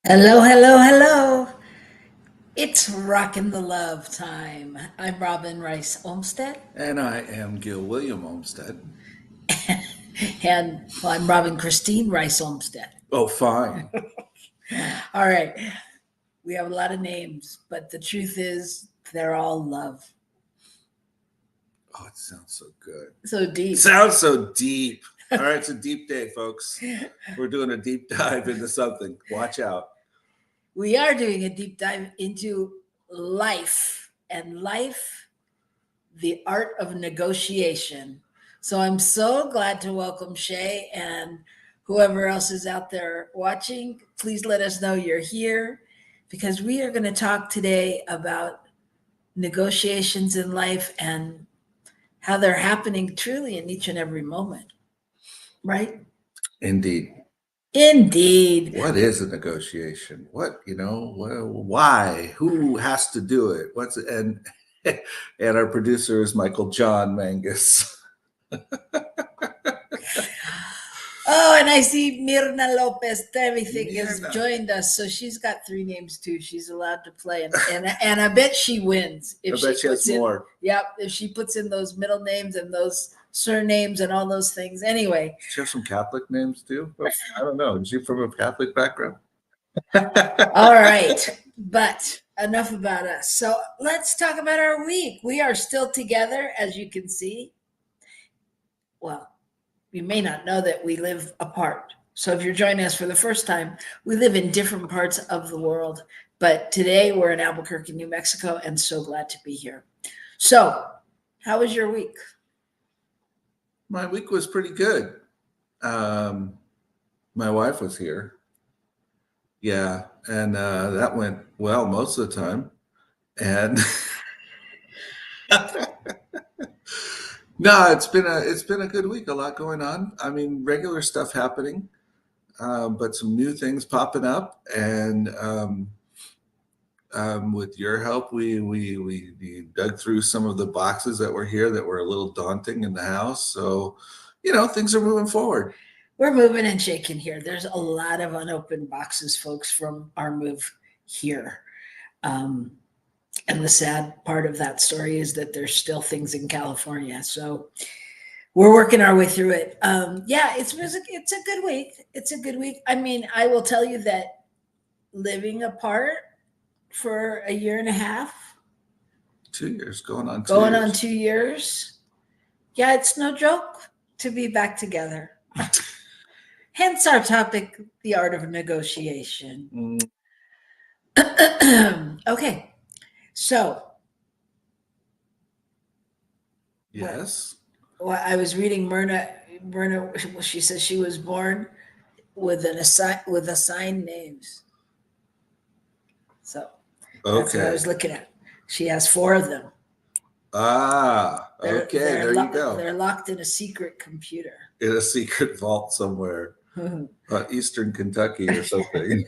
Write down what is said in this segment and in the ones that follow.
Hello, hello, hello. It's Rockin the Love time. I'm Robyn Rice Olmsted. And I am Gil William Olmsted. And well, I'm Robyn Christine Rice Olmsted. Oh, fine. All right. We have a lot of names, but the truth is they're all love. Oh, it sounds so good. So deep. Sounds so deep. All right, it's a deep day, folks. We're doing a deep dive into something. Watch out. We are doing a deep dive into life and life, the art of negotiation. So I'm so glad to welcome Shay and whoever else is out there watching. Please let us know you're here because we are going to talk today about negotiations in life and how they're happening truly in each and every moment. Right? Indeed. Indeed. What is a negotiation? Why? Who has to do it? What's it? And our producer is Michael John Mangus. Oh, and I see Mirna Lopez everything has Mirna. joined us. So she's got three names too. She's allowed to play. And I bet she wins. I bet she has more. Yep. If she puts in those middle names and those surnames and all those things. Anyway. Does she have some Catholic names too? I don't know. Is she from a Catholic background? All right. But enough about us. So let's talk about our week. We are still together, as you can see. Well, you may not know that we live apart. So if you're joining us for the first time, we live in different parts of the world. But today we're in Albuquerque, New Mexico, and so glad to be here. So, how was your week? My week was pretty good. My wife was here. Yeah, and that went well most of the time. And no, it's been a good week. A lot going on. I mean, regular stuff happening, but some new things popping up. And with your help, we dug through some of the boxes that were here that were a little daunting in the house. So, things are moving forward. We're moving and shaking here. There's a lot of unopened boxes, folks, from our move here. And the sad part of that story is that there's still things in California. So we're working our way through it. Yeah, it's a good week. It's a good week. I mean, I will tell you that living apart for a year and a half. 2 years, going on 2 years. Yeah, it's no joke to be back together. Hence our topic, the art of negotiation. Okay, so. Yes. Well, I was reading Myrna, she says she was born with assigned names. So that's what I was looking at. She has 4 of them. Ah, okay. There you go. They're locked in a secret computer. In a secret vault somewhere, Eastern Kentucky or something.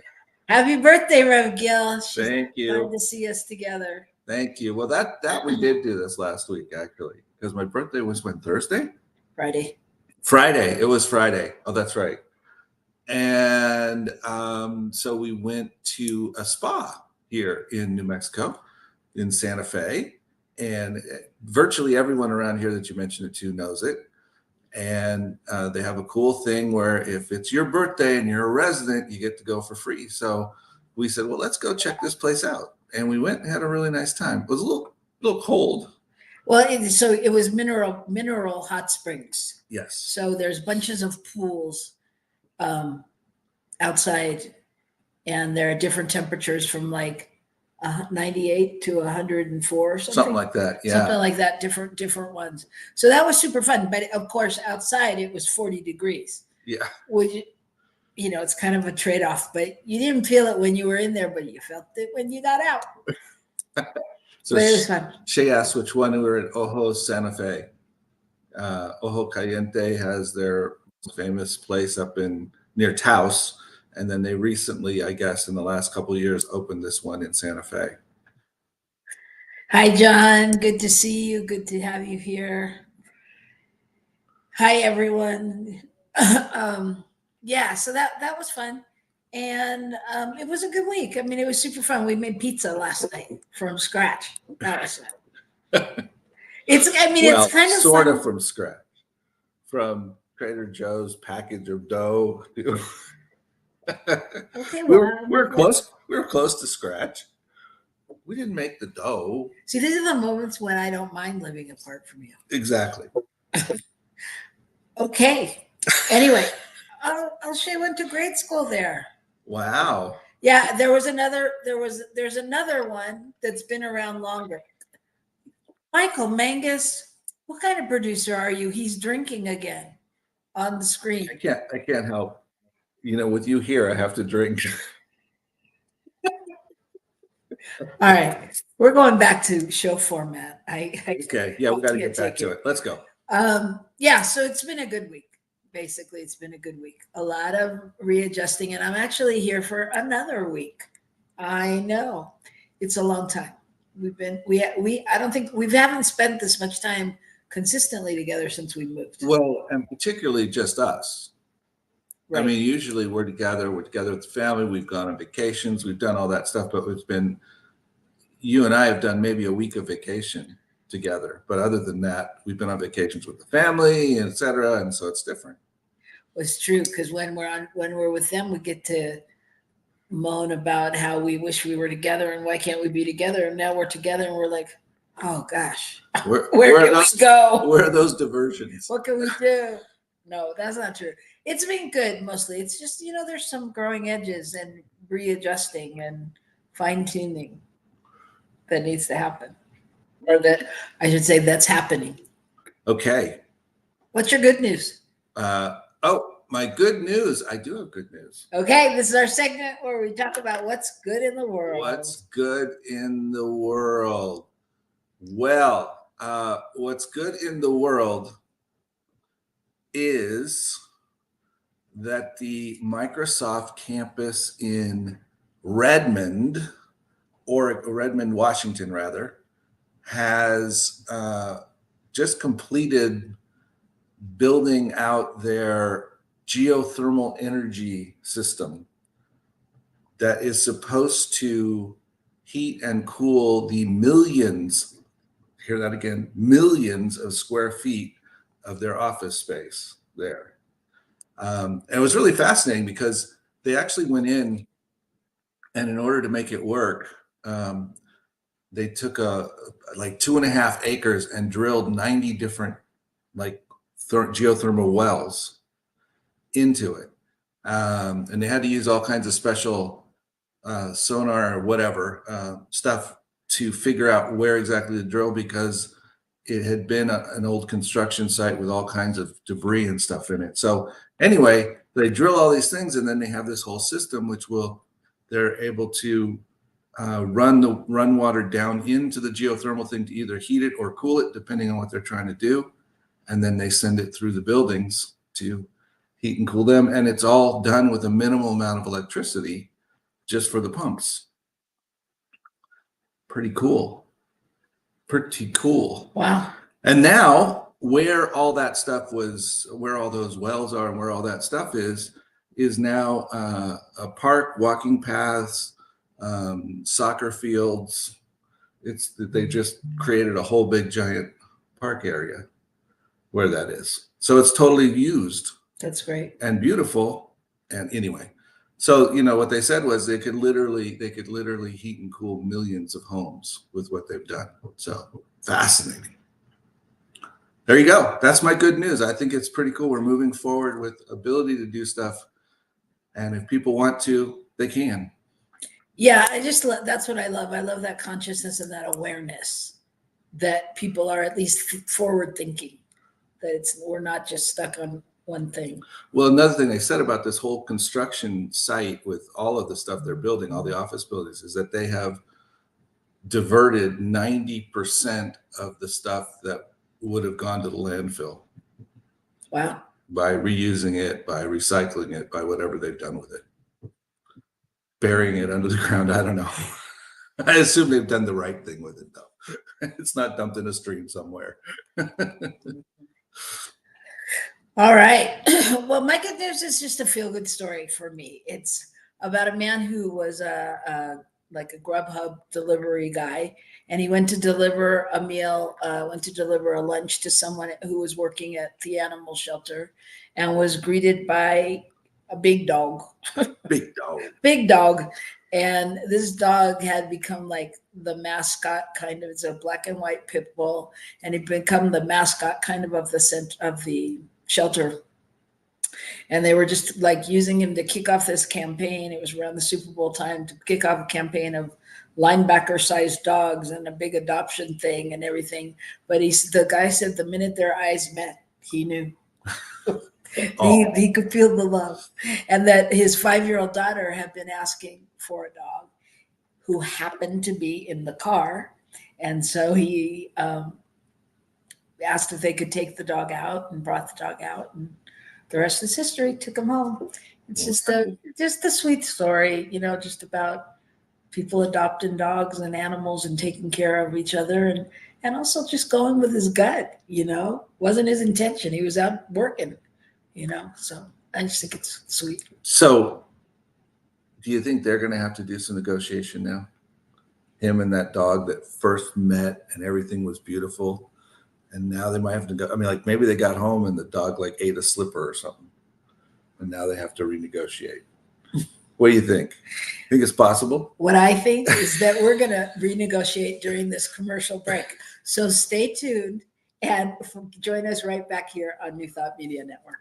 Happy birthday, Rev Gil. Thank you. Glad to see us together. Thank you. Well, that we did do this last week, actually, because my birthday was when? Thursday? Friday. It was Friday. Oh, that's right. And so we went to a spa here in New Mexico, in Santa Fe. And virtually everyone around here that you mentioned it to knows it. And they have a cool thing where if it's your birthday and you're a resident, you get to go for free. So we said, well, let's go check this place out. And we went and had a really nice time. It was a little cold. Well, so it was mineral hot springs. Yes. So there's bunches of pools outside, and there are different temperatures from like 98 to 104, something like that. Yeah, something like that. Different ones. So that was super fun. But of course, outside it was 40 degrees. Yeah. Which, it's kind of a trade-off. But you didn't feel it when you were in there, but you felt it when you got out. So but it was fun. She asked which one. We were at Ojo Santa Fe. Ojo Caliente has their famous place up near Taos. And then they recently, I guess, in the last couple of years, opened this one in Santa Fe. Hi, John. Good to see you. Good to have you here. Hi, everyone. Yeah, so that was fun. And it was a good week. I mean, it was super fun. We made pizza last night from scratch. That was it's. I mean, Well, it's kind of sort fun. of from scratch, from Trader Joe's package of dough. Okay, we're close. We were close to scratch. We didn't make the dough. See, these are the moments when I don't mind living apart from you. Exactly. Okay. Anyway, Shay went to grade school there. Wow. Yeah, there's another one that's been around longer. Michael Mangus, what kind of producer are you? He's drinking again on the screen. I can't help. You know, with you here, I have to drink. All right, we're going back to show format. Okay, yeah, we got to get back to it. Let's go. Yeah, so it's been a good week. Basically, it's been a good week. A lot of readjusting, and I'm actually here for another week. I know it's a long time. I don't think we haven't spent this much time consistently together since we moved. Well, and particularly just us. Right. I mean, usually we're together with the family. We've gone on vacations. We've done all that stuff, but it's been, you and I have done maybe a week of vacation together. But other than that, we've been on vacations with the family, et cetera. And so it's different. Well, it's true, because when we're with them, we get to moan about how we wish we were together and why can't we be together. And now we're together and we're like, oh gosh, where can we go? Where are those diversions? What can we do? No, that's not true. It's been good mostly. It's just, there's some growing edges and readjusting and fine tuning that needs to happen. Or that I should say that's happening. Okay. What's your good news? My good news. I do have good news. Okay, this is our segment where we talk about what's good in the world. What's good in the world? Well, what's good in the world is that the Microsoft campus in Redmond, Washington, rather, has just completed building out their geothermal energy system that is supposed to heat and cool the millions, hear that again, millions of square feet of their office space there. And it was really fascinating because they actually went in, and in order to make it work, they took like 2.5 acres and drilled 90 different geothermal wells into it. And they had to use all kinds of special sonar or whatever stuff to figure out where exactly to drill, because it had been an old construction site with all kinds of debris and stuff in it. So anyway, they drill all these things, and then they have this whole system they're able to run water down into the geothermal thing to either heat it or cool it, depending on what they're trying to do. And then they send it through the buildings to heat and cool them. And it's all done with a minimal amount of electricity just for the pumps. Pretty cool. Wow. And now where all those wells are and where all that stuff is now a park, walking paths, soccer fields. They just created a whole big giant park area where that is. So it's totally used. That's great. And beautiful. And anyway, so what they said was they could literally heat and cool millions of homes with what they've done. So fascinating. There you go. That's my good news. I think it's pretty cool. We're moving forward with ability to do stuff. And if people want to, they can. Yeah, that's what I love. I love that consciousness and that awareness that people are at least forward thinking, that we're not just stuck on one thing. Well, another thing they said about this whole construction site with all of the stuff they're building, all the office buildings, is that they have diverted 90% of the stuff that would have gone to the landfill. Wow. By reusing it, by recycling it, by whatever they've done with it. Burying it under the ground, I don't know. I assume they've done the right thing with it, though. It's not dumped in a stream somewhere. All right. Well, my good news is just a feel-good story for me. It's about a man who was like a Grubhub delivery guy, and he went to deliver a meal, went to deliver a lunch to someone who was working at the animal shelter, and was greeted by a big dog. Big dog. Big dog. And this dog had become like the mascot, kind of. It's a black and white pit bull, and he'd become the mascot kind of the shelter. And they were just like using him to kick off this campaign. It was around the Super Bowl time, to kick off a campaign of linebacker-sized dogs and a big adoption thing and everything. But the guy said the minute their eyes met, he knew. He could feel the love. And that his 5-year-old daughter had been asking for a dog who happened to be in the car. And so he asked if they could take the dog out, and brought the dog out. And the rest is history. Took him home. It's just a sweet story, just about people adopting dogs and animals and taking care of each other, and also just going with his gut. Wasn't his intention. He was out working. So I just think it's sweet. So do you think they're going to have to do some negotiation now? Him and that dog that first met and everything was beautiful, and now they might have to go. I mean, like maybe they got home and the dog like ate a slipper or something, and now they have to renegotiate. What do you think? Think it's possible? What I think is that we're going to renegotiate during this commercial break. So stay tuned and join us right back here on New Thought Media Network.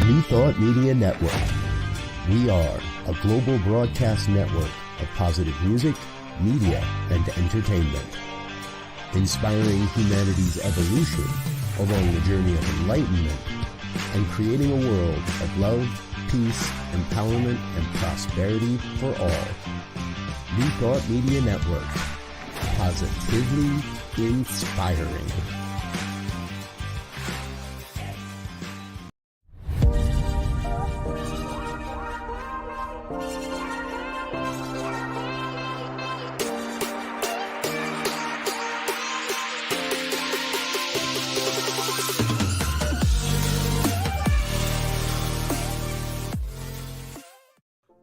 New Thought Media Network. We are a global broadcast network of positive music, media, and entertainment, inspiring humanity's evolution along the journey of enlightenment and creating a world of love, peace, empowerment, and prosperity for all. New Thought Media Network. Positively inspiring.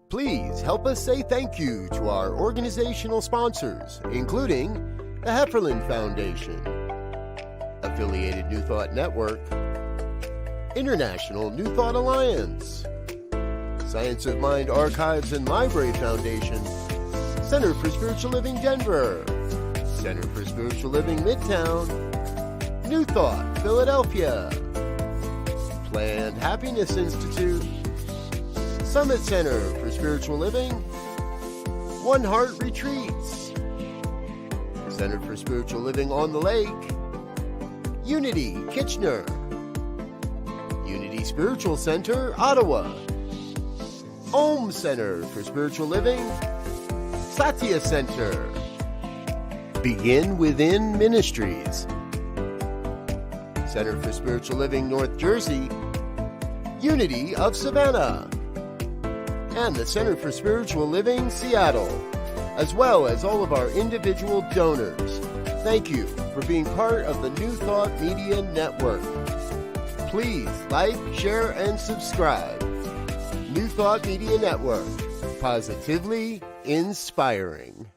Please help us say thank you to our organizational sponsors, including the Hefferland Foundation, Affiliated New Thought Network, International New Thought Alliance, Science of Mind Archives and Library Foundation, Center for Spiritual Living Denver, Center for Spiritual Living Midtown, New Thought Philadelphia, Planned Happiness Institute, Summit Center for Spiritual Living, One Heart Retreats, Center for Spiritual Living on the Lake, Unity Kitchener, Unity Spiritual Center Ottawa, Om Center for Spiritual Living, Satya Center, Begin Within Ministries, Center for Spiritual Living North Jersey, Unity of Savannah, and the Center for Spiritual Living Seattle, as well as all of our individual donors. Thank you for being part of the New Thought Media Network. Please like, share, and subscribe. New Thought Media Network. Positively inspiring.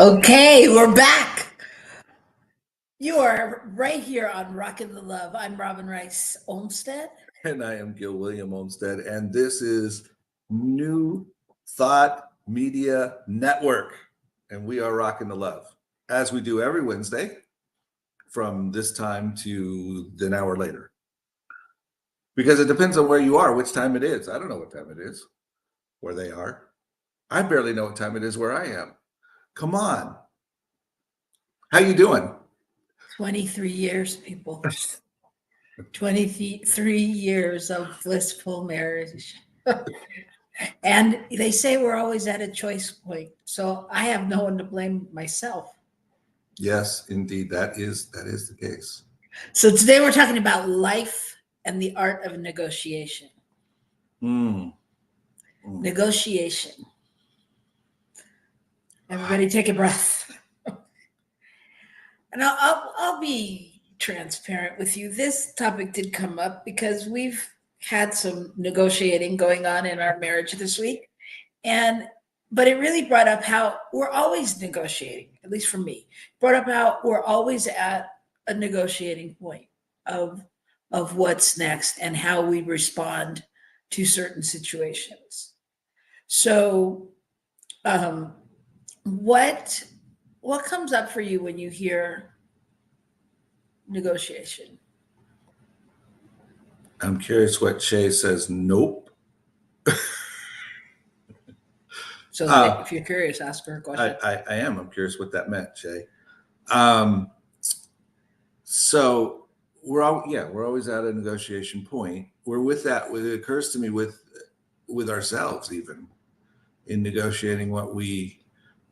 Okay, we're back. You are right here on Rockin the Love. I'm Robyn Rice Olmsted. And I am Gil William Olmsted, and this is New Thought Media Network, and we are Rockin the Love, as we do every Wednesday from this time to an hour later. Because it depends on where you are, which time it is. I don't know what time it is where they are. I barely know what time it is where I am. Come on. How you doing? 23 years, people. 23 years of blissful marriage. And they say we're always at a choice point. So I have no one to blame myself. Yes, indeed. That is the case. So today we're talking about life and the art of negotiation. Negotiation. Everybody take a breath. And I'll be transparent with you. This topic did come up because we've had some negotiating going on in our marriage this week. But it really brought up how we're always negotiating, at least for me. Brought up how we're always at a negotiating point of what's next and how we respond to certain situations. So what comes up for you when you hear negotiation? I'm curious what Shay says. Nope. So if you're curious, ask her a question. I am. I'm curious what that meant, Shay. So we're always at a negotiation point. We're with that. It occurs to me with ourselves, even in negotiating what we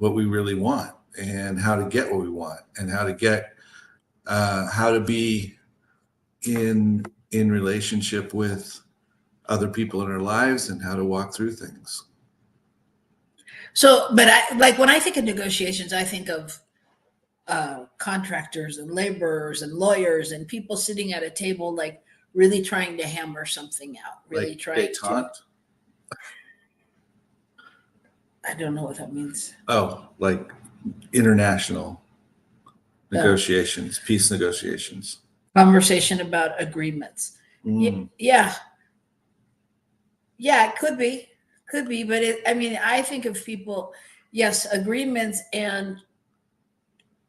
really want and how to get what we want and how to be in relationship with other people in our lives and how to walk through things. So, but when I think of negotiations, I think of contractors and laborers and lawyers and people sitting at a table, like really trying to hammer something out, really Like trying détente? I don't know what that means. Oh, like international negotiations, peace negotiations. Conversation about agreements. Yeah, it could be, but I think of people, yes, agreements, and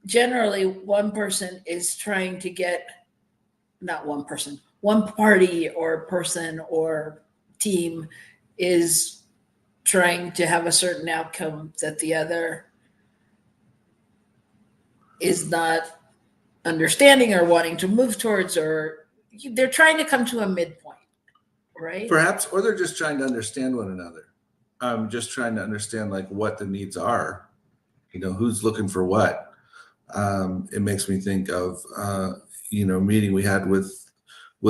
generally one person is trying to get, not one person, one party or person or team is trying to have a certain outcome that the other is not understanding or wanting to move towards, or they're trying to come to a midpoint, right? Perhaps, or they're just trying to understand one another. Just trying to understand like what the needs are, who's looking for what. It makes me think of, a meeting we had with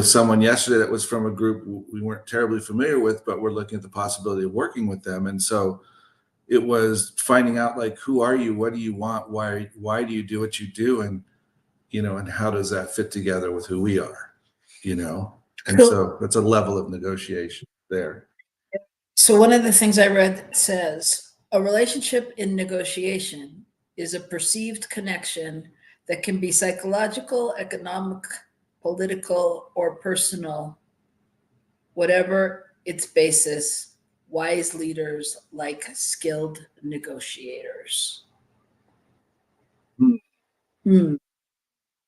someone yesterday that was from a group we weren't terribly familiar with, but we're looking at the possibility of working with them. And so it was finding out, like, who are you? What do you want? Why do you do what you do? And, and how does that fit together with who we are, And so that's a level of negotiation there. So one of the things I read says, a relationship in negotiation is a perceived connection that can be psychological, economic, political, or personal, whatever its basis. Wise leaders like skilled negotiators.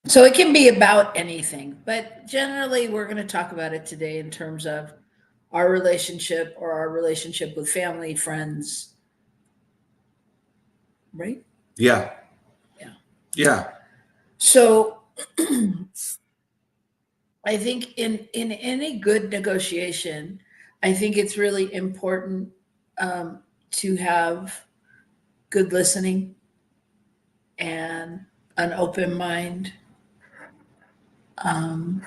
So it can be about anything, but generally we're going to talk about it today in terms of our relationship or our relationship with family, friends, right? Yeah. So I think in any good negotiation, I think it's really important to have good listening and an open mind. And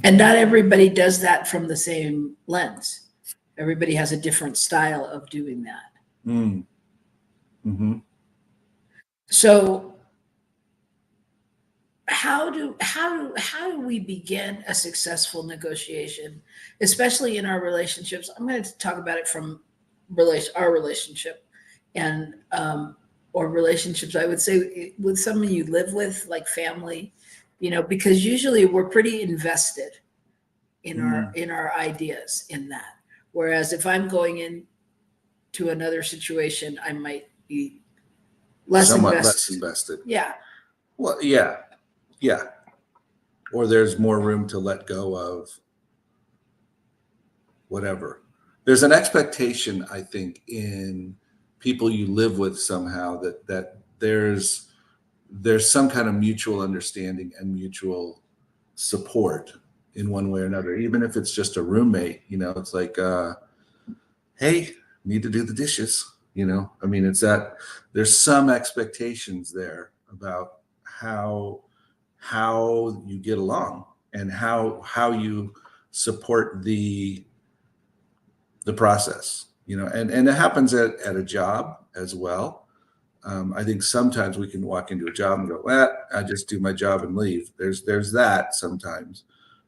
not everybody does that from the same lens. Everybody has a different style of doing that. Mm-hmm. So how do we begin a successful negotiation, especially in our relationships? I'm going to talk about it from our relationship. and or relationships, I would say, with someone you live with, like family, because usually we're pretty invested in our ideas in that. Whereas if I'm going into another situation, I might be somewhat less invested. Yeah. Well, yeah. Or there's more room to let go of whatever. There's an expectation, I think, in people you live with somehow that there's some kind of mutual understanding and mutual support in one way or another, even if it's just a roommate. It's like, hey, need to do the dishes. I mean, it's that there's some expectations there about how you get along and how you support the process, and it happens at a job as well. I think sometimes we can walk into a job and go, well, I just do my job and leave. There's that sometimes,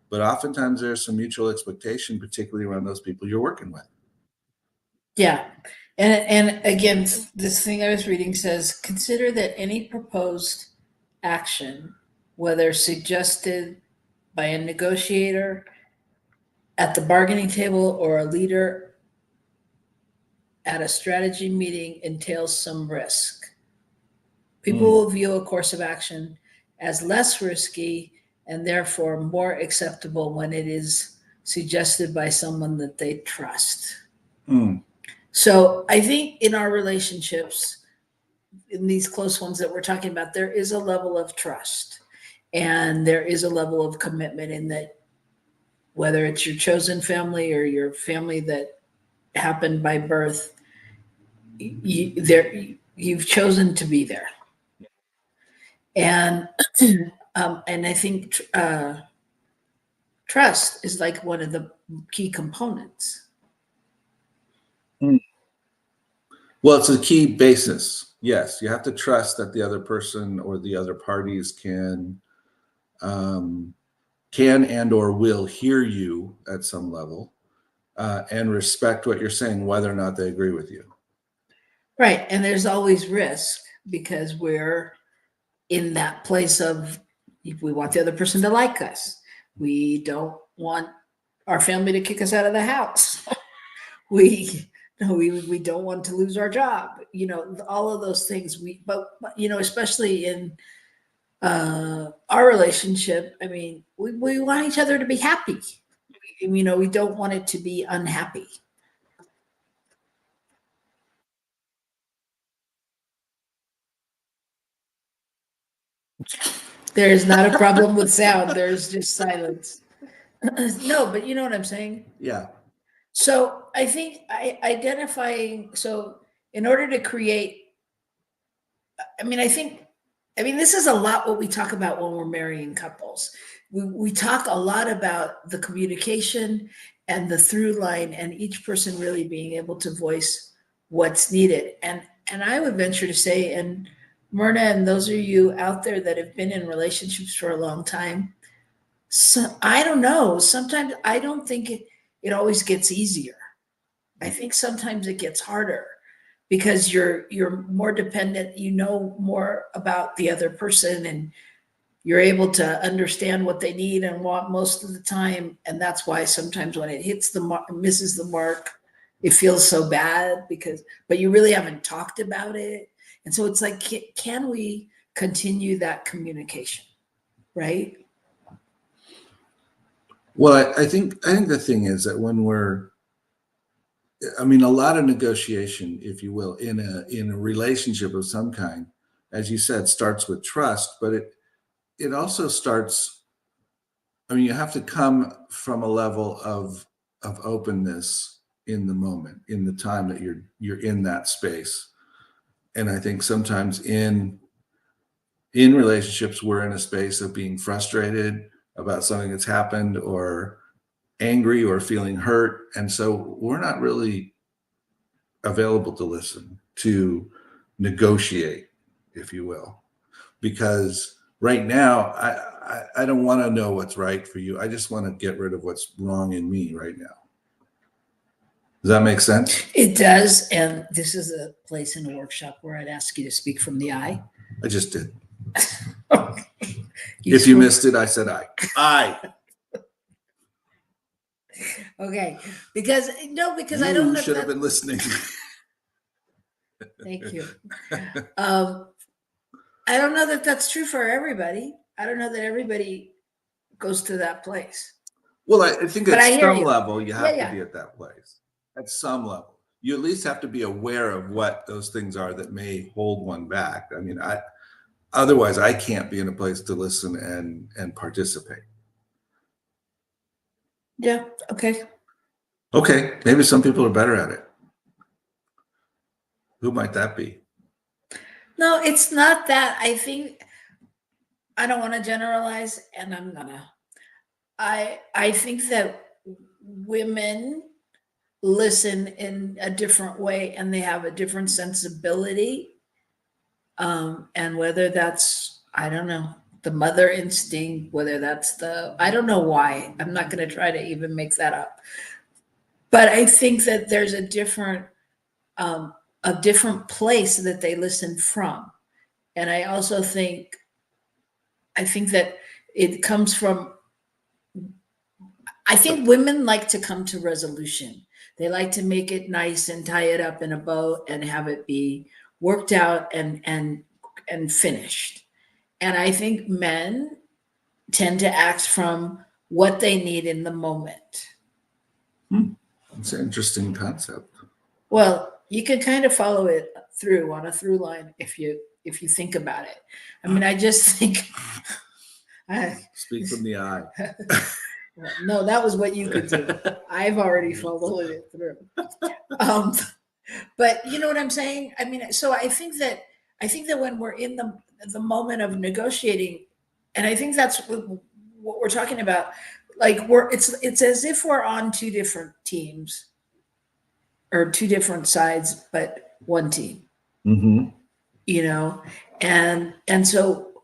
but oftentimes there's some mutual expectation, particularly around those people you're working with. Yeah. And again, this thing I was reading says, consider that any proposed action, whether suggested by a negotiator at the bargaining table or a leader at a strategy meeting, entails some risk. People will view a course of action as less risky and therefore more acceptable when it is suggested by someone that they trust. So I think in our relationships, in these close ones that we're talking about, there is a level of trust and there is a level of commitment in that, whether it's your chosen family or your family that happened by birth, you've chosen to be there. And and I think trust is like one of the key components. Well, it's a key basis. Yes, you have to trust that the other person or the other parties can and or will hear you at some level, and respect what you're saying, whether or not they agree with you. Right. And there's always risk because we're in that place of, we want the other person to like us. We don't want our family to kick us out of the house. We don't want to lose our job. All of those things. But especially in our relationship, I mean, we want each other to be happy. We don't want it to be unhappy. There is not a problem with sound. There's just silence. No, but you know what I'm saying? Yeah. So I think identifying, so in order to create, this is a lot what we talk about when we're marrying couples. We talk a lot about the communication and the through line and each person really being able to voice what's needed. And I would venture to say, and Myrna, and those of you out there that have been in relationships for a long time, so I don't know. Sometimes I don't think it always gets easier. I think sometimes it gets harder because you're more dependent, more about the other person, and you're able to understand what they need and want most of the time. And that's why sometimes when it hits the mark, misses the mark, it feels so bad but you really haven't talked about it. And so it's like, can we continue that communication? Right? Well, I think the thing is that when a lot of negotiation, if you will, in a relationship of some kind, as you said, starts with trust, but it also starts, you have to come from a level of openness in the moment, in the time that you're in that space. And I think sometimes in relationships, we're in a space of being frustrated about something that's happened, or angry, or feeling hurt. And so we're not really available to listen, to negotiate, if you will, because right now I don't want to know what's right for you. I just want to get rid of what's wrong in me right now. Does that make sense? It does. And this is a place in a workshop where I'd ask you to speak from the I. I just did. You If you spoke- missed it, I said I. I. Okay. Because I don't You know. should have been listening. Thank you. I don't know that that's true for everybody. I don't know that everybody goes to that place. Well, I think But I at hear some you. level, you have Yeah, to be at that place. At some level. You at least have to be aware of what those things are that may hold one back. I mean, otherwise I can't be in a place to listen and participate. Yeah. Okay. Okay, maybe some people are better at it. Who might that be? No, it's not that. I think I don't want to generalize, and I'm gonna. I think that women listen in a different way, and they have a different sensibility. And whether that's, I don't know, the mother instinct, whether that's I don't know why. I'm not going to try to even make that up. But I think that there's a different place that they listen from. And I also think that it comes from, I think women like to come to resolution. They like to make it nice and tie it up in a bow and have it be worked out and finished. And I think men tend to act from what they need in the moment. It's an interesting concept. Well, you can kind of follow it through on a through line if you think about it. I mean, I just think Speak from the eye. no, that was what you could do. I've already followed it through. But you know what I'm saying? I mean, so I think that when we're in the moment of negotiating, and I think that's what we're talking about, like it's as if we're on two different teams or two different sides, but one team. Mm-hmm. You know, and so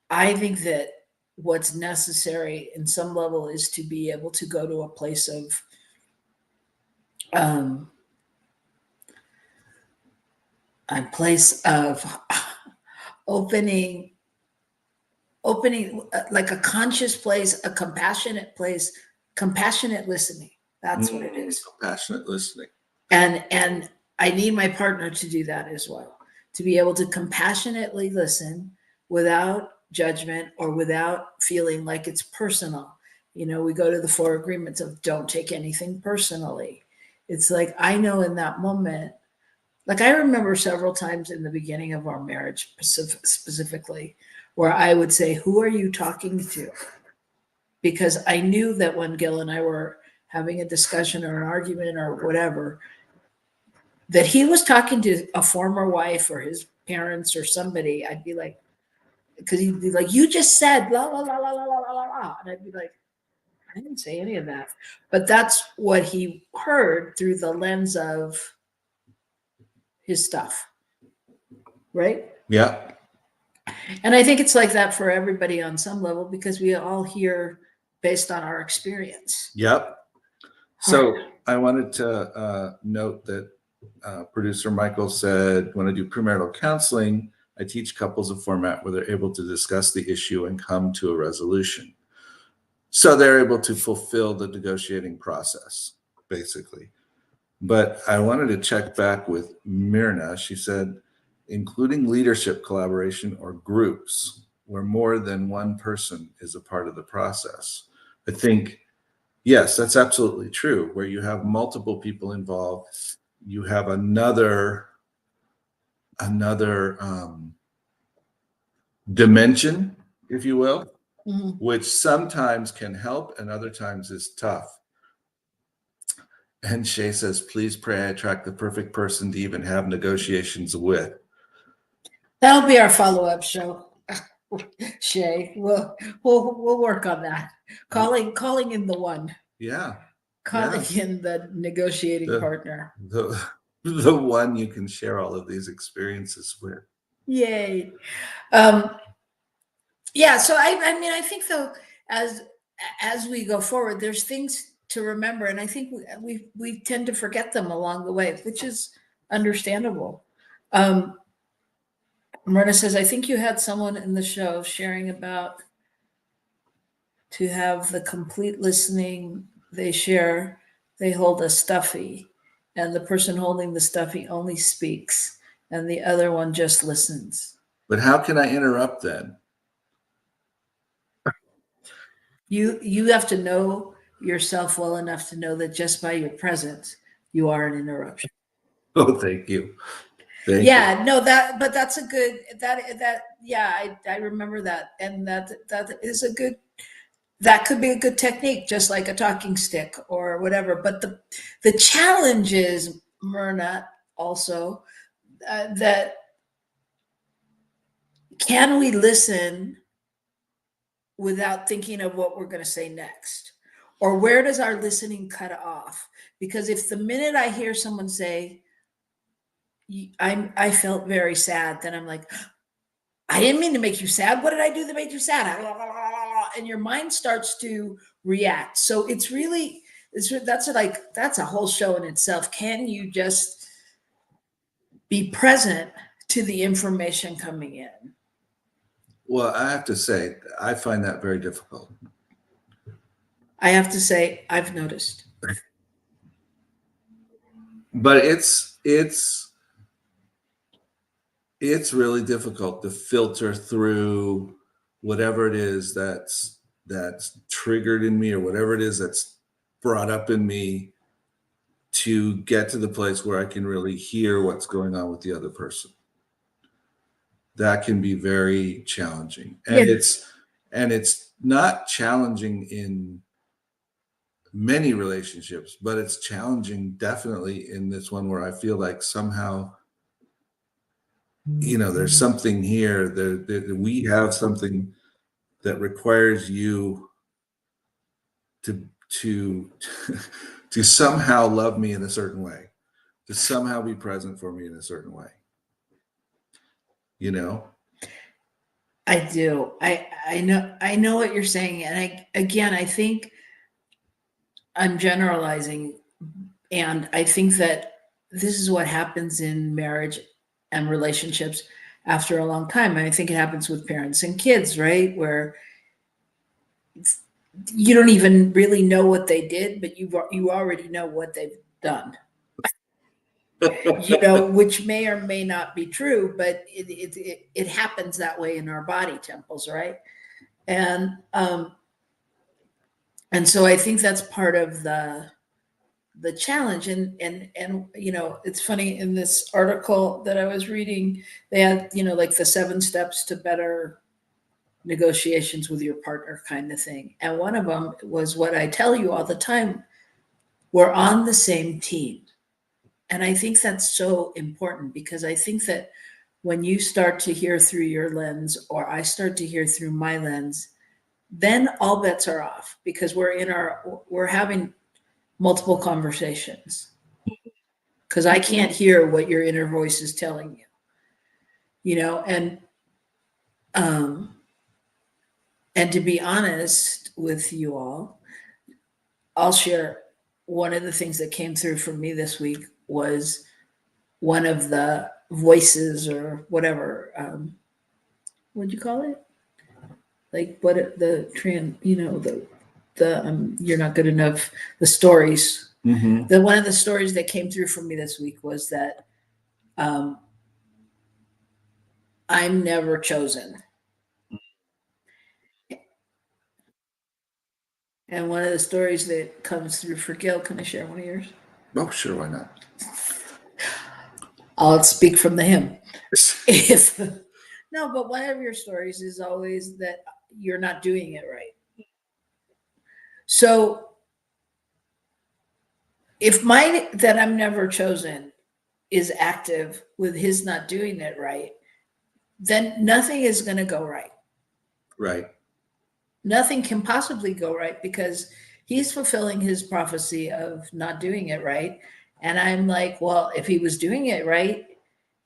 I think that what's necessary in some level is to be able to go to a place of opening like a conscious place, a compassionate place, compassionate listening. That's what it is. Compassionate listening. And I need my partner to do that as well, to be able to compassionately listen without judgment or without feeling like it's personal. You know, we go to the 4 agreements of don't take anything personally. It's like, I know in that moment, like I remember several times in the beginning of our marriage specifically, where I would say, who are you talking to? Because I knew that when Gil and I were having a discussion or an argument or whatever, that he was talking to a former wife or his parents or somebody. I'd be like, because he'd be like, you just said la la la la la la la la, and I'd be like, I didn't say any of that. But that's what he heard through the lens of his stuff, right? Yeah. And I think it's like that for everybody on some level, because we all hear based on our experience. Yep. So I wanted to note that producer Michael said, when I do premarital counseling, I teach couples a format where they're able to discuss the issue and come to a resolution. So they're able to fulfill the negotiating process, basically. But I wanted to check back with Myrna. She said, including leadership collaboration or groups where more than one person is a part of the process. I think, yes, that's absolutely true. Where you have multiple people involved, you have another dimension, if you will, which sometimes can help and other times is tough. And Shay says, please pray I attract the perfect person to even have negotiations with. That'll be our follow-up show. Shay, we'll work on that. Calling in the one. Yeah. Calling in the negotiating partner. The one you can share all of these experiences with. Yay. Yeah, so I mean, I think though, as we go forward, there's things to remember. And I think we tend to forget them along the way, which is understandable. Myrna says, I think you had someone in the show sharing about to have the complete listening they share, they hold a stuffy, and the person holding the stuffy only speaks, and the other one just listens. But how can I interrupt then? You have to know yourself well enough to know that just by your presence, you are an interruption. Oh, thank you. Thank Yeah, no, but that's a good, yeah, I remember that. And that is a good, that could be a good technique, just like a talking stick or whatever. But the challenge is, Myrna, also, that can we listen without thinking of what we're going to say next? Or where does our listening cut off? Because if the minute I hear someone say, I felt very sad, then I'm like, I didn't mean to make you sad. What did I do that made you sad? And your mind starts to react. So it's really, that's a whole show in itself. Can you just be present to the information coming in? Well, I have to say, I find that very difficult. I have to say, I've noticed. But it's really difficult to filter through whatever it is that's triggered in me, or whatever it is that's brought up in me, to get to the place where I can really hear what's going on with the other person. That can be very challenging. And it's not challenging in many relationships, but it's challenging definitely in this one, where I feel like somehow, there's something here, that we have something that requires you to to somehow love me in a certain way, to somehow be present for me in a certain way. I do. I know what you're saying. And I think I'm generalizing, and I think that this is what happens in marriage and relationships after a long time. And I think it happens with parents and kids, right? Where you don't even really know what they did, but you already know what they've done. Which may or may not be true, but it happens that way in our body temples, right? And so I think that's part of the challenge. And it's funny, in this article that I was reading, they had like the 7 steps to better negotiations with your partner kind of thing, and one of them was what I tell you all the time: we're on the same team. And I think that's so important, because I think that when you start to hear through your lens, or I start to hear through my lens, then all bets are off, because we're having multiple conversations, because I can't hear what your inner voice is telling you, and to be honest with you all, I'll share one of the things that came through for me this week was one of the voices, or whatever, what'd you call it? Like what you're not good enough, the stories. Mm-hmm. One of the stories that came through for me this week was that I'm never chosen. And one of the stories that comes through for Gil, can I share one of yours? Oh, sure, why not? I'll speak from the hymn. No, but one of your stories is always that you're not doing it right. So if mine, that I'm never chosen, is active with his not doing it right, then nothing is going to go right. Right. Nothing can possibly go right, because he's fulfilling his prophecy of not doing it right. And I'm like, well, if he was doing it right,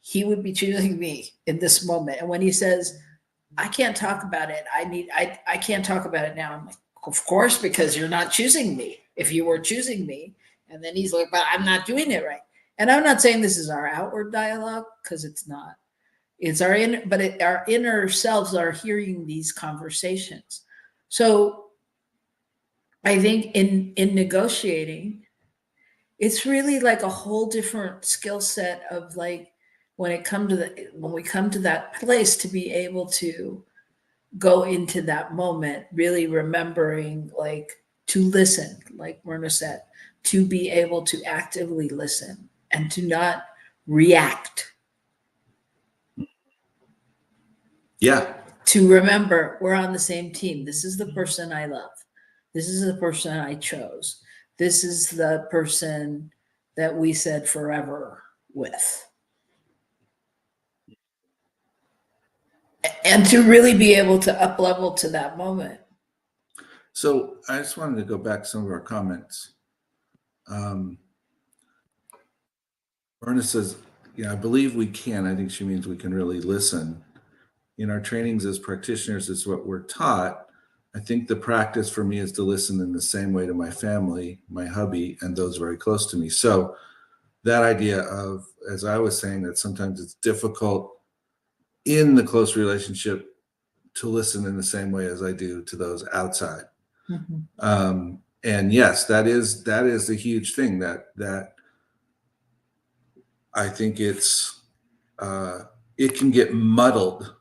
he would be choosing me in this moment. And when he says, I can't talk about it, I can't talk about it now, I'm like, of course, because you're not choosing me. If you were choosing me. And then he's like, but I'm not doing it right. And I'm not saying this is our outward dialogue, because it's not. It's our inner, but our inner selves are hearing these conversations. So I think in negotiating, it's really like a whole different skill set of like when we come to that place to be able to go into that moment, really remembering like to listen, like Myrna said, to be able to actively listen and to not react. Yeah. To remember we're on the same team. This is the person I love. This is the person I chose. This is the person that we said forever with. And to really be able to up level to that moment. So I just wanted to go back to some of our comments. Myrna says, I believe we can. I think she means we can really listen. In our trainings as practitioners, is what we're taught. I think the practice for me is to listen in the same way to my family, my hubby, and those very close to me. So that idea of, as I was saying, that sometimes it's difficult in the close relationship to listen in the same way as I do to those outside. Mm-hmm. And yes, that is a huge thing that I think it can get muddled,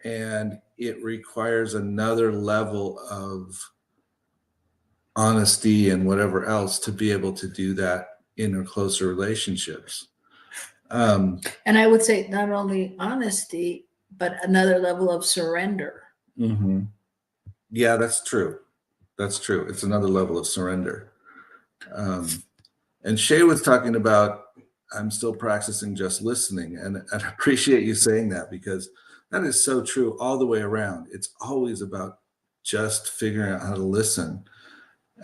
and it requires another level of honesty and whatever else to be able to do that in our closer relationships. And I would say not only honesty, but another level of surrender. Mm-hmm. Yeah, that's true. That's true. It's another level of surrender. And Shay was talking about, I'm still practicing just listening. And I appreciate you saying that, because that is so true all the way around. It's always about just figuring out how to listen.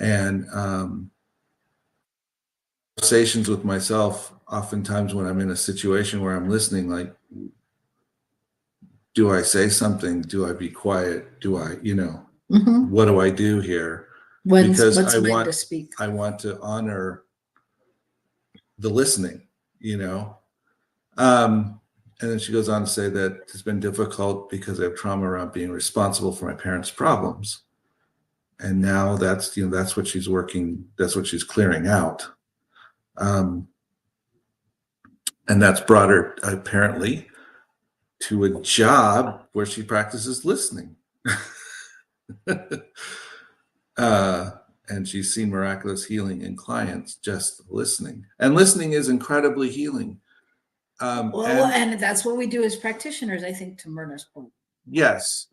And conversations with myself, oftentimes when I'm in a situation where I'm listening, like, do I say something? Do I be quiet? Do I, mm-hmm. What do I do here? Because I want to speak. I want to honor the listening, And then she goes on to say that it's been difficult because I have trauma around being responsible for my parents' problems. And now that's what she's working, that's what she's clearing out. And that's brought her apparently to a job where she practices listening. And she's seen miraculous healing in clients just listening. And listening is incredibly healing. And that's what we do as practitioners, I think, to Myrna's point. Yes.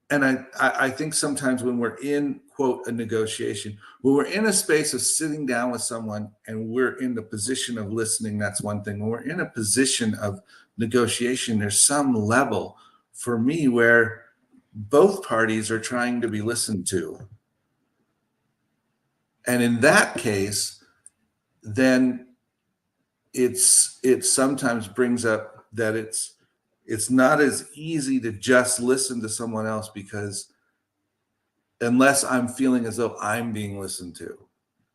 And I think sometimes when we're in, quote, a negotiation, when we're in a space of sitting down with someone and we're in the position of listening, that's one thing. When we're in a position of negotiation, there's some level for me where both parties are trying to be listened to. And in that case, then it sometimes brings up that it's not as easy to just listen to someone else, because unless I'm feeling as though I'm being listened to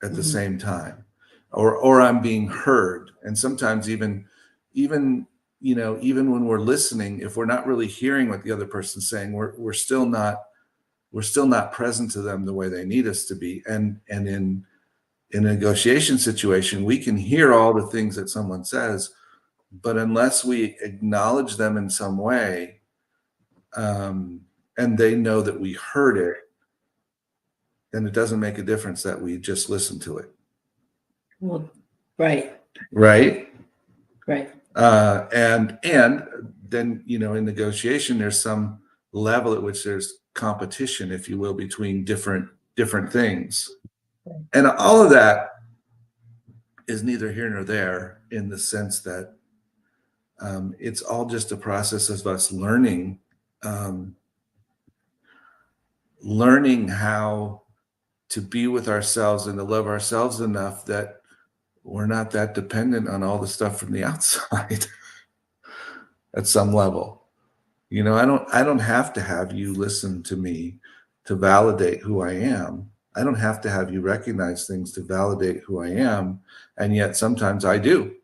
at the same time, or I'm being heard. And sometimes even when we're listening, if we're not really hearing what the other person's saying, we're still not present to them the way they need us to be. And in a negotiation situation, we can hear all the things that someone says, but unless we acknowledge them in some way, and they know that we heard it, then it doesn't make a difference that we just listen to it. Well, right. And then, in negotiation, there's some level at which there's competition, if you will, between different things. Right. And all of that is neither here nor there, in the sense that it's all just a process of us learning how to be with ourselves and to love ourselves enough that we're not that dependent on all the stuff from the outside at some level. I don't have to have you listen to me to validate who I am. I don't have to have you recognize things to validate who I am. And yet sometimes I do.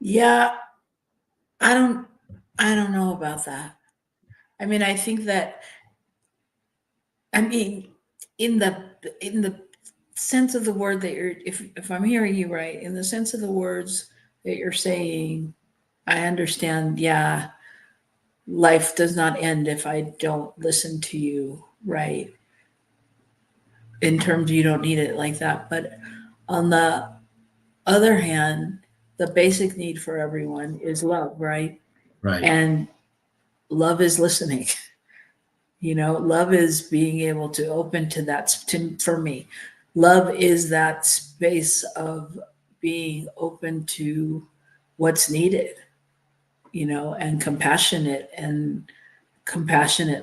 Yeah, I don't know about that. I mean, I think that, I mean, in the sense of the word that you're, if I'm hearing you right, in the sense of the words that you're saying, I understand, yeah, life does not end if I don't listen to you, right? In terms you don't need it like that. But on the other hand, the basic need for everyone is love, right? Right. And love is listening. You know, love is being able to open to that. For me, love is that space of being open to what's needed, you know, and compassionate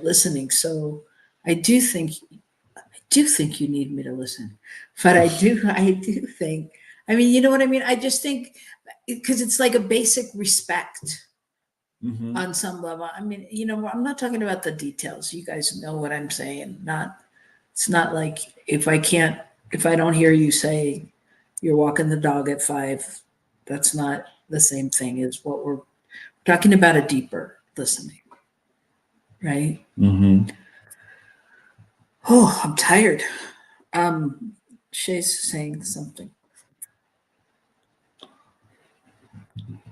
listening. So I do think you need me to listen, but I do think, I mean, you know what I mean? I just think, because it's like a basic respect Mm-hmm. on some level. I mean, you know, I'm not talking about the details. You guys know what I'm saying. It's not like if I don't hear you say you're walking the dog at 5, that's not the same thing as what we're talking about, a deeper listening, right? Mm-hmm. Oh, I'm tired. Shay's saying something.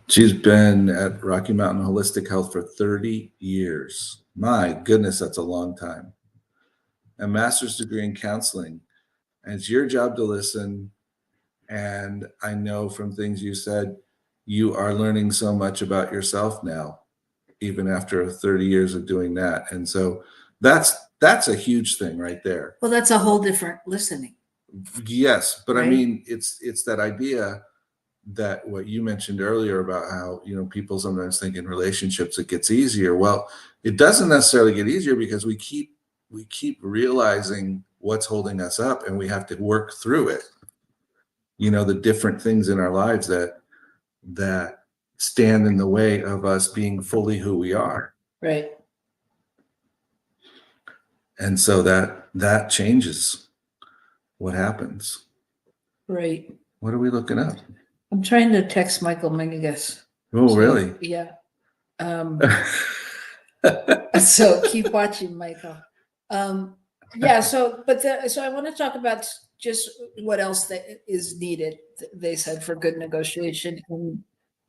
She's been at Rocky Mountain Holistic Health for 30 years. My goodness, that's a long time. A master's degree in counseling. And it's your job to listen. And I know from things you said, you are learning so much about yourself now, even after 30 years of doing that. And so that's a huge thing right there. Well, that's a whole different listening. Yes, but Right? I mean, it's that idea that what you mentioned earlier about how, you know, people sometimes think in relationships it gets easier. Well, it doesn't necessarily get easier because we keep realizing what's holding us up, and we have to work through it. You know, the different things in our lives that stand in the way of us being fully who we are. Right. And so that changes what happens. Right. What are we looking up? I'm trying to text Michael Mingus. Oh, So, really? yeah. So keep watching, Michael. Yeah. So I want to talk about just what else that is needed. They said for good negotiation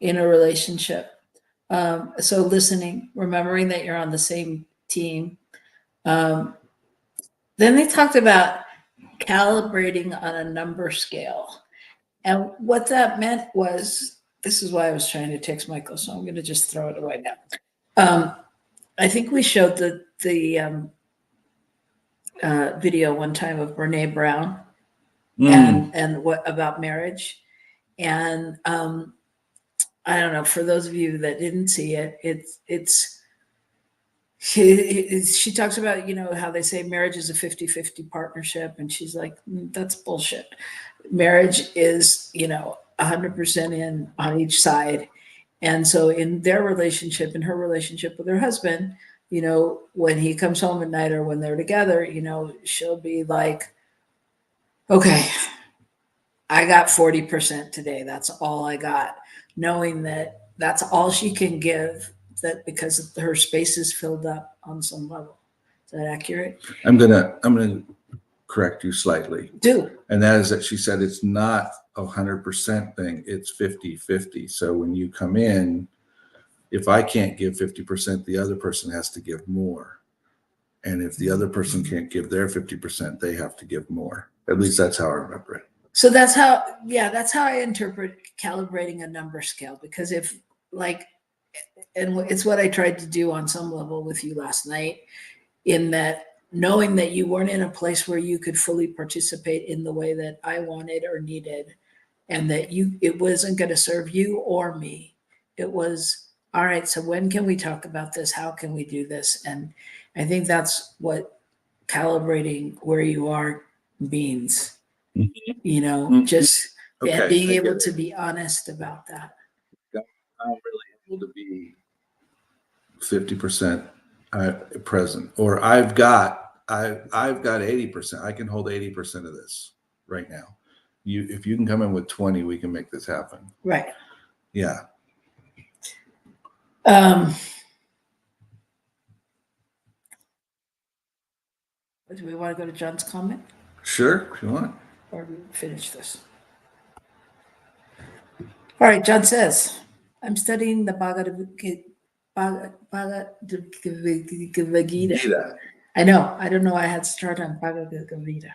in a relationship. So listening, remembering that you're on the same team. Then they talked about calibrating on a number scale. And what that meant was, this is why I was trying to text Michael, so I'm going to just throw it away now. I think we showed the video one time of Brene Brown and what about marriage. And I don't know, for those of you that didn't see it, she talks about, you know, how they say marriage is a 50-50 partnership. And she's like, that's bullshit. Marriage is, you know, 100% in on each side. And so in their relationship, in her relationship with her husband, you know, when he comes home at night or when they're together, you know, she'll be like, okay, I got 40% today. That's all I got. Knowing that that's all she can give, that because her space is filled up on some level. Is that accurate? I'm gonna correct you slightly. Do. And that is that she said it's not 100% thing, it's 50-50. So when you come in, if I can't give 50%, the other person has to give more. And if the other person can't give their 50%, they have to give more. At least that's how I remember it. So that's how I interpret calibrating a number scale, because if like, and it's what I tried to do on some level with you last night, in that knowing that you weren't in a place where you could fully participate in the way that I wanted or needed, and that it wasn't going to serve you or me. It was, all right, so when can we talk about this? How can we do this? And I think that's what calibrating where you are means, you know, just being able to be honest about that. I'm really able to be 50% present, or I've got 80%. I can hold 80% of this right now. If you can come in with 20, we can make this happen. Right. Yeah. Do we want to go to John's comment? Sure, if you want. Or we finish this? All right, John says, I'm studying the Bhagavad Gita. I know. I don't know why I had to start on Bhagavad Gita.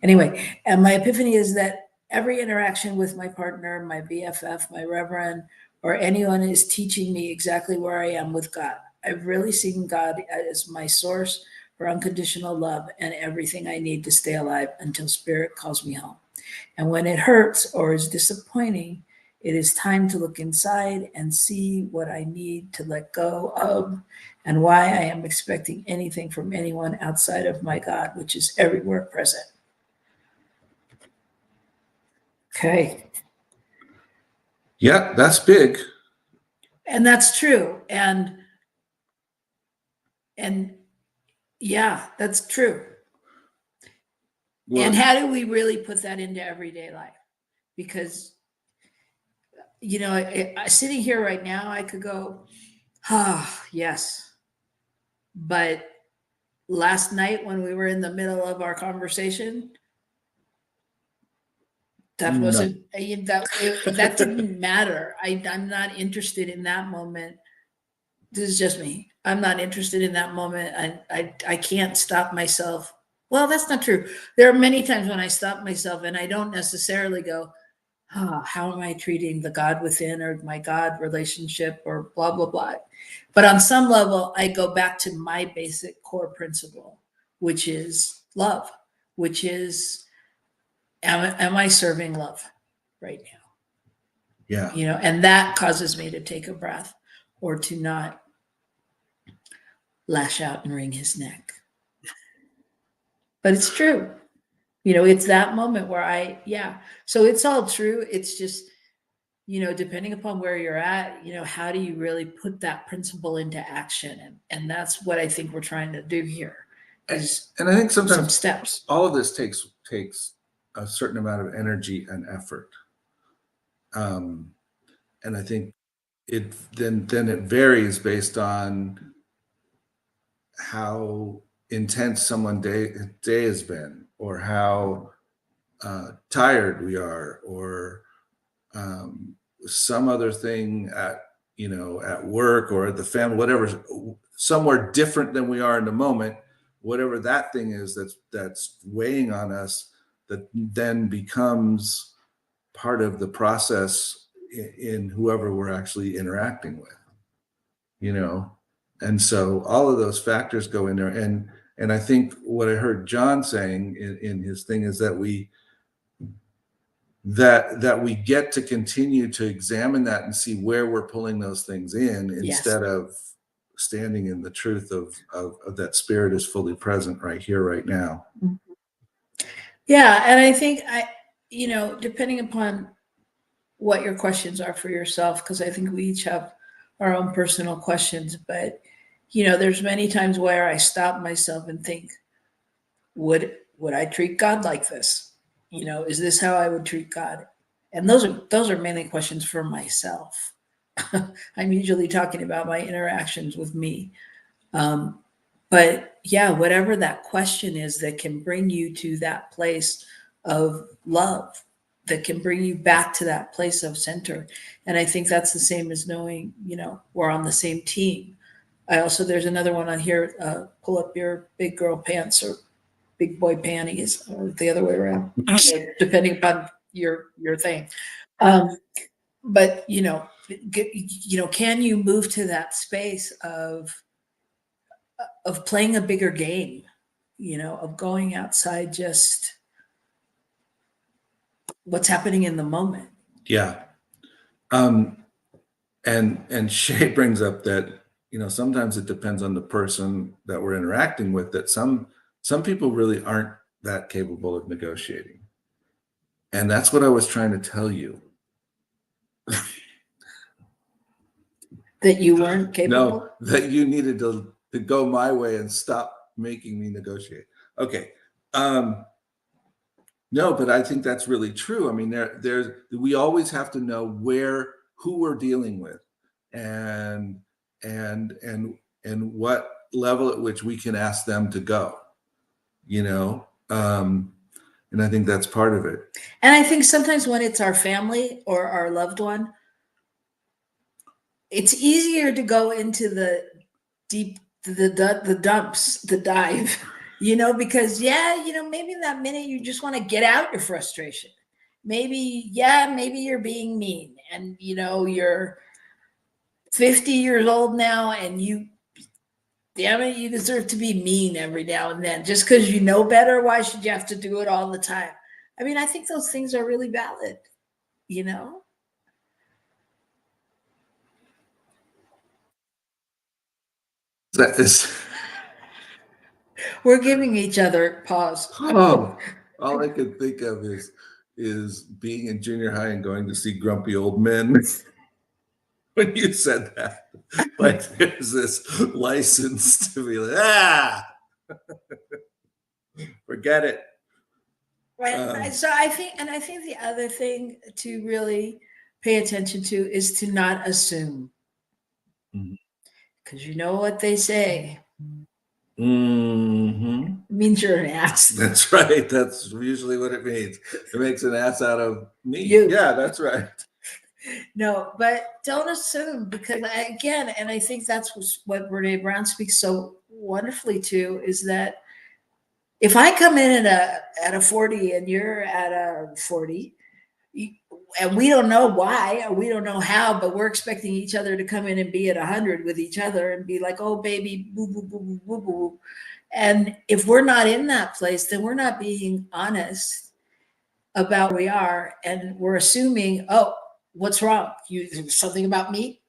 Anyway, and my epiphany is that every interaction with my partner, my BFF, my reverend, or anyone is teaching me exactly where I am with God. I've really seen God as my source for unconditional love and everything I need to stay alive until spirit calls me home. And when it hurts or is disappointing, it is time to look inside and see what I need to let go of and why I am expecting anything from anyone outside of my God, which is everywhere present. Okay. Yeah, that's big. And that's true. And yeah, that's true. Well, and how do we really put that into everyday life? Because, sitting here right now, I could go, yes. But last night when we were in the middle of our conversation, that wasn't, that didn't matter. I'm not interested in that moment. This is just me. I'm not interested in that moment. I can't stop myself. Well, that's not true. There are many times when I stop myself and I don't necessarily go, how am I treating the God within or my God relationship or blah, blah, blah. But on some level, I go back to my basic core principle, which is love, which is, am I serving love right now? Yeah. And that causes me to take a breath or to not lash out and wring his neck. But it's true. It's that moment where so it's all true. It's just, depending upon where you're at, how do you really put that principle into action? And that's what I think we're trying to do here. And I think sometimes some steps. All of this takes a certain amount of energy and effort. And I think it varies based on how intense someone's day has been, or how tired we are, or some other thing at work or at the family, whatever, somewhere different than we are in the moment, whatever that thing is that's weighing on us, that then becomes part of the process in whoever we're actually interacting with, and so all of those factors go in there. And I think what I heard John saying in his thing is that we get to continue to examine that and see where we're pulling those things in, instead of standing in the truth of that spirit is fully present right here, right now. Yeah. And I think depending upon what your questions are for yourself, because I think we each have our own personal questions, but there's many times where I stop myself and think, would I treat God like this? Is this how I would treat God? And those are mainly questions for myself. I'm usually talking about my interactions with me. But yeah, whatever that question is that can bring you to that place of love, that can bring you back to that place of center. And I think that's the same as knowing, we're on the same team. There's another one on here, pull up your big girl pants or big boy panties, or the other way around, depending upon your thing. But can you move to that space of playing a bigger game, of going outside just what's happening in the moment? Yeah. And Shay brings up that, sometimes it depends on the person that we're interacting with, that some people really aren't that capable of negotiating. And that's what I was trying to tell you. That you weren't capable? No, that you needed to to go my way and stop making me negotiate. Okay. No, but I think that's really true. I mean, we always have to know who we're dealing with, and what level at which we can ask them to go, and I think that's part of it. And I think sometimes when it's our family or our loved one, it's easier to go into the dumps, the dive, because maybe in that minute you just want to get out your frustration. Maybe you're being mean, and you're 50 years old now, and damn it, you deserve to be mean every now and then. Just because you know better, why should you have to do it all the time? I mean, I think those things are really valid, That is. We're giving each other pause. Oh, all I could think of is being in junior high and going to see grumpy old men. When you said that, like there's this license to be like, forget it. Right. So I think the other thing to really pay attention to is to not assume, because you know what they say. Mm-hmm. It means you're an ass. That's right. That's usually what it means. It makes an ass out of me. Yeah, that's right. No, but don't assume, because and I think that's what Brene Brown speaks so wonderfully to, is that if I come in at a 40 and you're at a 40, and we don't know why, or we don't know how, but we're expecting each other to come in and be at 100 with each other and be like, oh baby, boo, boo, boo, boo, boo, boo. And if we're not in that place, then we're not being honest about where we are, and we're assuming, oh, what's wrong? Something about me,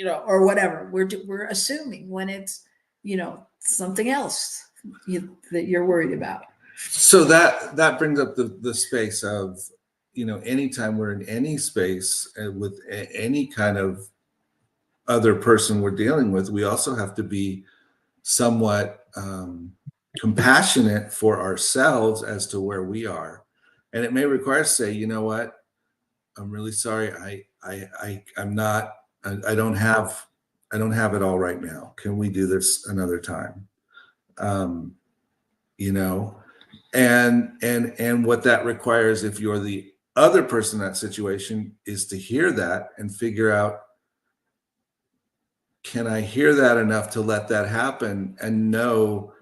or whatever. We're assuming when it's, something else that you're worried about. So that brings up the space of, anytime we're in any space with any kind of other person we're dealing with, we also have to be somewhat compassionate for ourselves as to where we are. And it may require us to say, you know what, I'm really sorry. I'm not, I don't have it all right now. Can we do this another time? And what that requires, if you're the other person in that situation, is to hear that and figure out, can I hear that enough to let that happen and know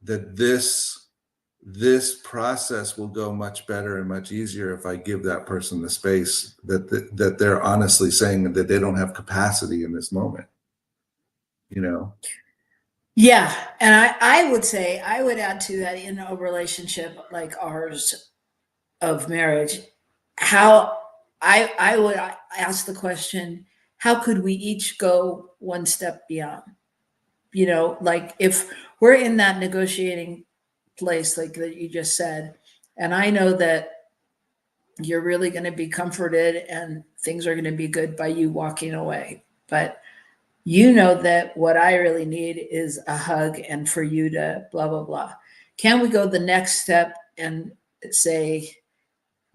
that this process will go much better and much easier if I give that person the space that they're honestly saying that they don't have capacity in this moment, Yeah. And I would say, I would add to that, in a relationship like ours of marriage, how I would ask the question, how could we each go one step beyond? Like if we're in that negotiating place, like that you just said, and I know that you're really going to be comforted and things are going to be good by you walking away, but that what I really need is a hug, and for you to blah blah blah. Can we go the next step and say,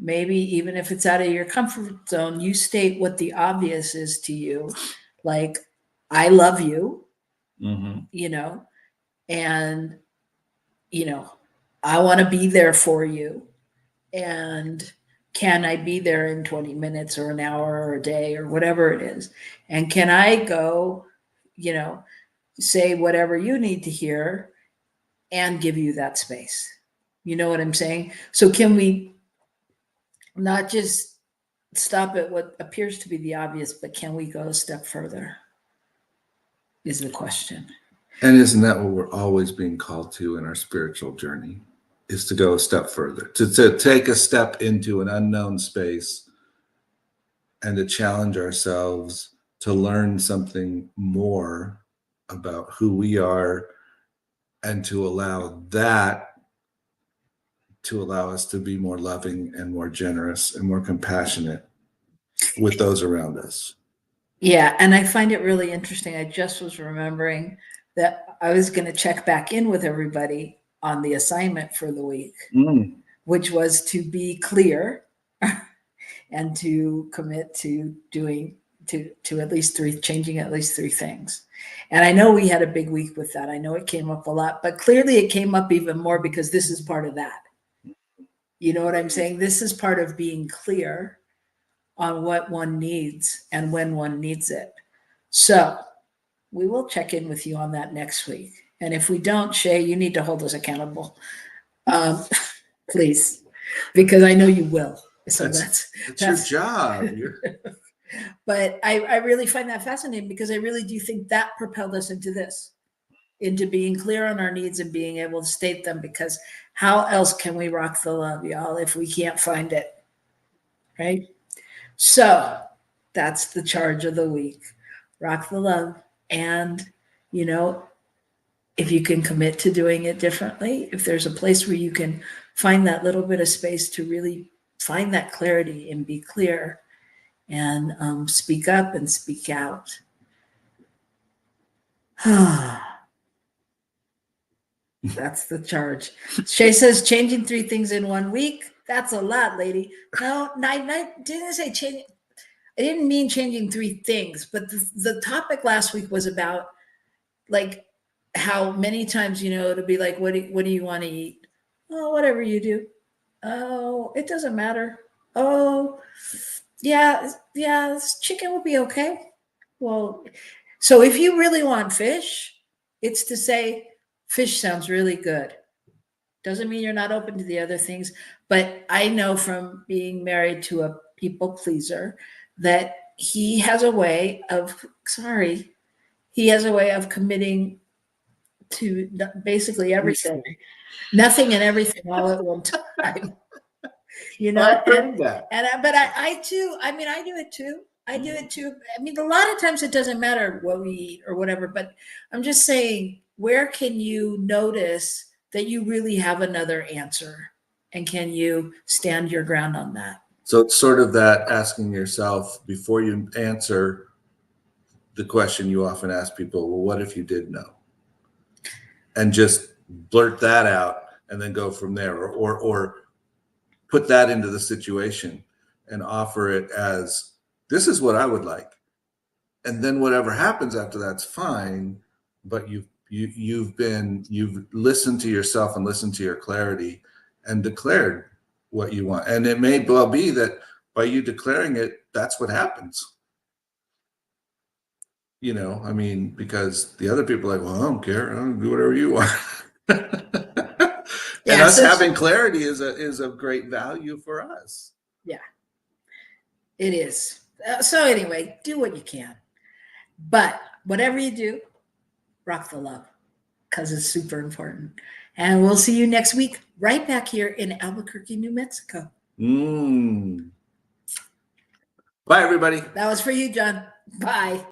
maybe even if it's out of your comfort zone, you state what the obvious is to you, like, I love you, and I want to be there for you, and can I be there in 20 minutes or an hour or a day or whatever it is? And can I go, say whatever you need to hear and give you that space? You know what I'm saying? So can we not just stop at what appears to be the obvious, but can we go a step further, is the question. And isn't that what we're always being called to in our spiritual journey, is to go a step further, to take a step into an unknown space and to challenge ourselves to learn something more about who we are, and to allow us to be more loving and more generous and more compassionate with those around us. Yeah. And I find it really interesting. I just was remembering that I was going to check back in with everybody on the assignment for the week, which was to be clear and to commit to doing to at least changing at least 3 things. And I know we had a big week with that. I know it came up a lot, but clearly it came up even more because this is part of that. You know what I'm saying? This is part of being clear on what one needs and when one needs it. So we will check in with you on that next week. And if we don't, Shay, you need to hold us accountable. Please, because I know you will. So that's your job. But I really find that fascinating because I really do think that propelled us into this, into being clear on our needs and being able to state them, because how else can we rock the love, y'all, if we can't find it, right? So that's the charge of the week. Rock the love. And, you know, if you can commit to doing it differently, if there's a place where you can find that little bit of space to really find that clarity and be clear and speak up and speak out. That's the charge. Shay says changing 3 things in 1 week. That's a lot, lady. No, I didn't say changing. I didn't mean changing 3 things, but the topic last week was about like how many times, you know, it'll be like, what do you want to eat? Oh, whatever you do. Oh, it doesn't matter. Oh, yeah, chicken will be okay. Well, so if you really want fish, it's to say fish sounds really good. Doesn't mean you're not open to the other things, but I know from being married to a people pleaser that he has a way of committing to basically everything, nothing and everything all at one time. You know, I've heard that. But I too, I mean, I do it too. I mean, a lot of times it doesn't matter what we eat or whatever, but I'm just saying, where can you notice that you really have another answer? And can you stand your ground on that? So it's sort of that asking yourself before you answer the question you often ask people, well, what if you did know? And just blurt that out and then go from there, or put that into the situation and offer it as, this is what I would like. And then whatever happens after that's fine, but you've listened to yourself and listened to your clarity and declared what you want. And it may well be that by you declaring it, that's what happens. You know, I mean, because the other people are like, well, I don't care. I'll do whatever you want. And us having clarity is of great value for us. Yeah, it is. So anyway, do what you can. But whatever you do, rock the love, because it's super important. And we'll see you next week, right back here in Albuquerque, New Mexico. Bye, everybody. That was for you, John. Bye.